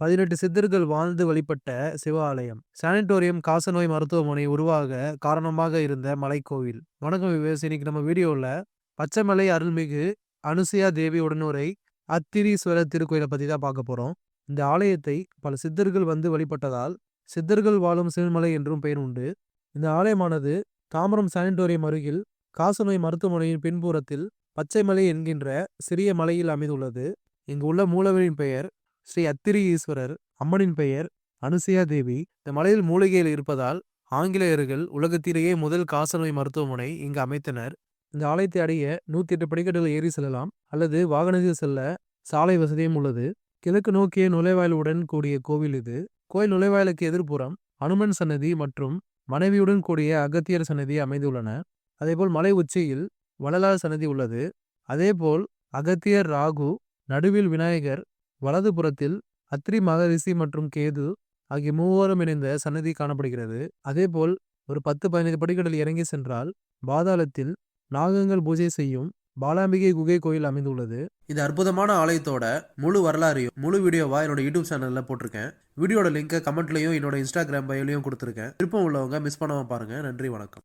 18 சித்தர்கள் வாழ்ந்து வழிபட்ட சிவ ஆலயம். சானிட்டோரியம் காசநோய் மருத்துவமனை உருவாக காரணமாக இருந்த மலைக்கோவில். வணக்கம் விவேஸ். இன்னைக்கு நம்ம வீடியோல பச்சைமலை அருள்மிகு அனுசுயா தேவி உடனுரை அத்திரீஸ்வரர் திருக்கோயிலை பத்தி தான் பார்க்க போறோம். இந்த ஆலயத்தை பல சித்தர்கள் வந்து வழிபட்டதால் சித்தர்கள் வாழும் சிவமலை என்றும் பெயர் உண்டு. இந்த ஆலயமானது தாம்பரம் சானிட்டோரியம் அருகில் காசநோய் மருத்துவமனையின் பின்புறத்தில் பச்சைமலை என்கின்ற சிறிய மலையில் அமைந்துள்ளது. இங்கு உள்ள மூலவரின் பெயர் ஸ்ரீ அத்திரி ஈஸ்வரர், அம்மனின் பெயர் அனுசுயா தேவி. இந்த மலையில் மூலிகையில் இருப்பதால் ஆங்கிலேயர்கள் உலகத்திலேயே முதல் காசநோய் மருத்துவமனை இங்கு அமைத்தனர். இந்த ஆலயத்தை அடைய 108 படிக்கட்டுகள் ஏறி செல்லலாம் அல்லது வாகனத்தில் செல்ல சாலை வசதியும் உள்ளது. கிழக்கு நோக்கிய நுழைவாயிலுடன் கூடிய கோவில் இது. கோயில் நுழைவாயிலுக்கு எதிர்ப்புறம் அனுமன் சன்னதி மற்றும் மனைவியுடன் கூடிய அகத்தியர் சன்னதி அமைந்துள்ளன. அதேபோல் மலை உச்சியில் வள்ளலார் சன்னதி உள்ளது. அதேபோல் அகத்தியர், ராகு, நடுவில் விநாயகர், வலது புறத்தில் அத்ரி மகரிஷி மற்றும் கேது ஆகிய மூவரும் இணைந்த சன்னதி காணப்படுகிறது. அதேபோல் ஒரு 10-15 படிக்கட்டில் இறங்கி சென்றால் பாதாளத்தில் நாகங்கள் பூஜை செய்யும் பாலாம்பிகை குகை கோயில் அமைந்துள்ளது. இது அற்புதமான ஆலயத்தோட முழு வரலாறையும் முழு வீடியோவா என்னோட யூடியூப் சேனல்ல போட்டிருக்கேன். வீடியோட லிங்கை கமெண்ட்லயும் என்னோட இன்ஸ்டாகிராம் பயோலையும் கொடுத்துருக்கேன். விருப்பம் உள்ளவங்க மிஸ் பண்ணாம பாருங்க. நன்றி, வணக்கம்.